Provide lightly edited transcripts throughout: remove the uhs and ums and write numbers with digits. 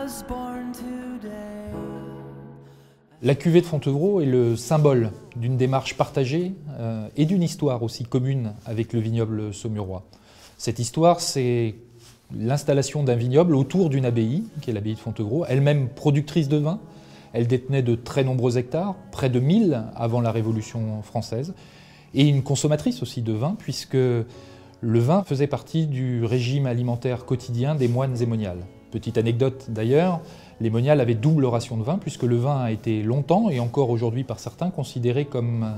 was born today. La cuvée de Fontevraud est le symbole d'une démarche partagée et d'une histoire aussi commune avec le vignoble saumurois. Cette histoire, c'est l'installation d'un vignoble autour d'une abbaye, qui est l'abbaye de Fontevraud, elle-même productrice de vin. Elle détenait de très nombreux hectares, près de 1000 avant la Révolution française, et une consommatrice aussi de vin, puisque le vin faisait partie du régime alimentaire quotidien des moines et moniales. Petite anecdote d'ailleurs, les moniales avaient double ration de vin, puisque le vin a été longtemps, et encore aujourd'hui par certains, considéré comme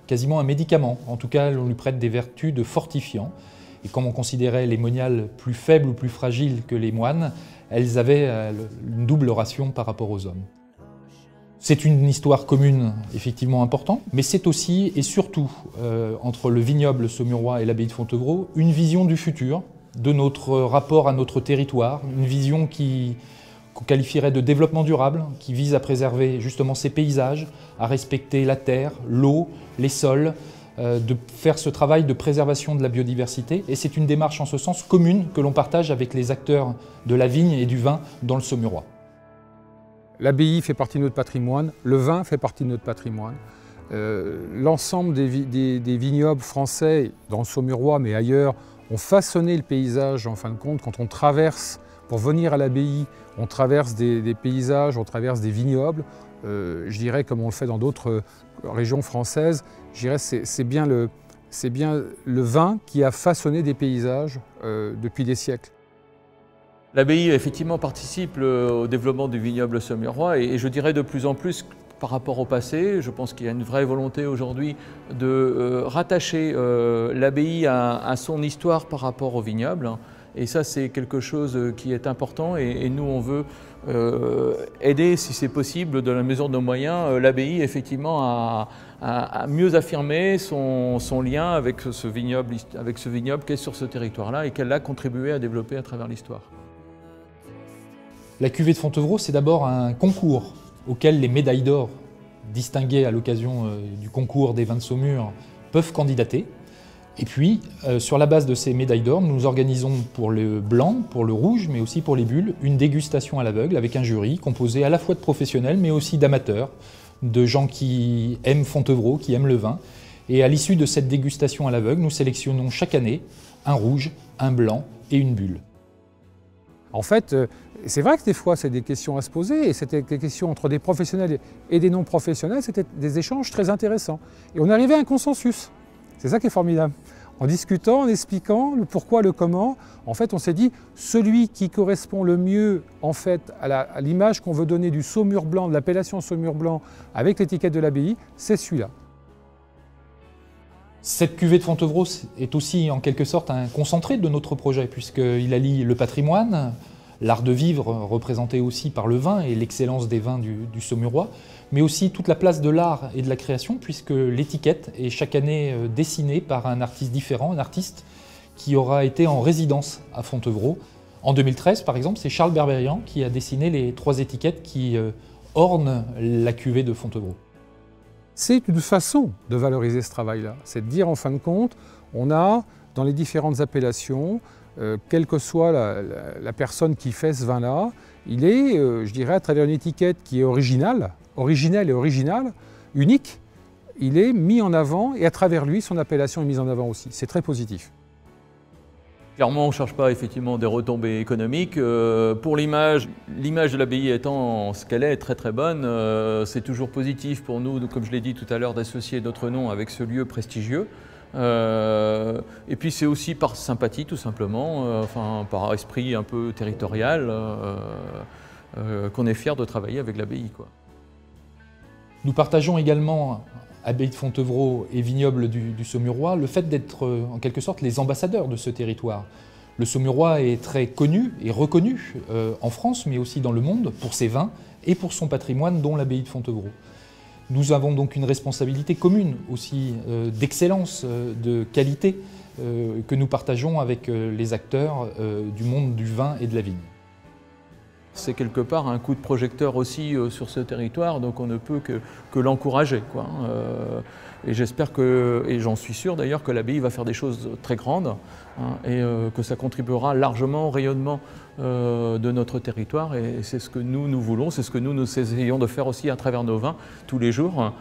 quasiment un médicament. En tout cas, on lui prête des vertus de fortifiant. Et comme on considérait les moniales plus faibles ou plus fragiles que les moines, elles avaient une double ration par rapport aux hommes. C'est une histoire commune effectivement importante, mais c'est aussi et surtout, entre le vignoble saumurois et l'abbaye de Fontevraud, une vision du futur, de notre rapport à notre territoire, une vision qu'on qualifierait de développement durable, qui vise à préserver justement ces paysages, à respecter la terre, l'eau, les sols, de faire ce travail de préservation de la biodiversité. Et c'est une démarche en ce sens commune que l'on partage avec les acteurs de la vigne et du vin dans le Saumurois. L'abbaye fait partie de notre patrimoine, le vin fait partie de notre patrimoine. L'ensemble des vignobles français, dans le Saumurois mais ailleurs, ont façonné le paysage en fin de compte. Quand on traverse, pour venir à l'abbaye, on traverse des paysages, on traverse des vignobles. Je dirais, comme on le fait dans d'autres régions françaises, je dirais c'est bien le vin qui a façonné des paysages depuis des siècles. L'abbaye effectivement participe au développement du vignoble saumurois et je dirais de plus en plus par rapport au passé. Je pense qu'il y a une vraie volonté aujourd'hui de rattacher l'abbaye à son histoire par rapport au vignoble. Et ça, c'est quelque chose qui est important et nous, on veut aider, si c'est possible, dans la mesure de nos moyens, l'abbaye effectivement à mieux affirmer son lien avec ce vignoble qui est sur ce territoire-là et qu'elle a contribué à développer à travers l'histoire. La cuvée de Fontevraud, c'est d'abord un concours auquel les médailles d'or distinguées à l'occasion du concours des vins de Saumur peuvent candidater. Et puis, sur la base de ces médailles d'or, nous organisons pour le blanc, pour le rouge, mais aussi pour les bulles, une dégustation à l'aveugle avec un jury composé à la fois de professionnels, mais aussi d'amateurs, de gens qui aiment Fontevraud, qui aiment le vin. Et à l'issue de cette dégustation à l'aveugle, nous sélectionnons chaque année un rouge, un blanc et une bulle. En fait, c'est vrai que des fois, c'est des questions à se poser, et c'était des questions entre des professionnels et des non-professionnels, c'était des échanges très intéressants. Et on arrivait à un consensus. C'est ça qui est formidable. En discutant, en expliquant le pourquoi, le comment, en fait, on s'est dit, celui qui correspond le mieux en fait, à l'image qu'on veut donner du saumur blanc, de l'appellation saumur blanc, avec l'étiquette de l'abbaye, c'est celui-là. Cette cuvée de Fontevraud est aussi en quelque sorte un concentré de notre projet, puisqu'il allie le patrimoine, l'art de vivre représenté aussi par le vin et l'excellence des vins du Saumurois, mais aussi toute la place de l'art et de la création, puisque l'étiquette est chaque année dessinée par un artiste différent, un artiste qui aura été en résidence à Fontevraud. En 2013, par exemple, c'est Charles Berberian qui a dessiné les 3 étiquettes qui ornent la cuvée de Fontevraud. C'est une façon de valoriser ce travail-là. C'est de dire, en fin de compte, on a dans les différentes appellations, quelle que soit la personne qui fait ce vin-là, il est, je dirais, à travers une étiquette qui est originelle et originale, unique, il est mis en avant et à travers lui, son appellation est mise en avant aussi. C'est très positif. Clairement, on ne cherche pas effectivement des retombées économiques. Pour l'image de l'abbaye étant ce qu'elle est très très bonne, c'est toujours positif pour nous, comme je l'ai dit tout à l'heure, d'associer notre nom avec ce lieu prestigieux. Et puis c'est aussi par sympathie tout simplement, enfin, par esprit un peu territorial, qu'on est fier de travailler avec l'abbaye, quoi. Nous partageons également, abbaye de Fontevraud et vignoble du Saumurois, le fait d'être en quelque sorte les ambassadeurs de ce territoire. Le Saumurois est très connu et reconnu en France, mais aussi dans le monde, pour ses vins et pour son patrimoine, dont l'abbaye de Fontevraud. Nous avons donc une responsabilité commune aussi d'excellence, de qualité, que nous partageons avec les acteurs du monde du vin et de la vigne. c'est quelque part un coup de projecteur aussi sur ce territoire, donc on ne peut que l'encourager, quoi. Et j'espère et j'en suis sûr d'ailleurs, que l'abbaye va faire des choses très grandes, hein, et que ça contribuera largement au rayonnement de notre territoire. Et c'est ce que nous voulons, c'est ce que nous essayons de faire aussi à travers nos vins tous les jours.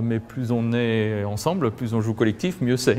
Mais plus on est ensemble, plus on joue collectif, mieux c'est.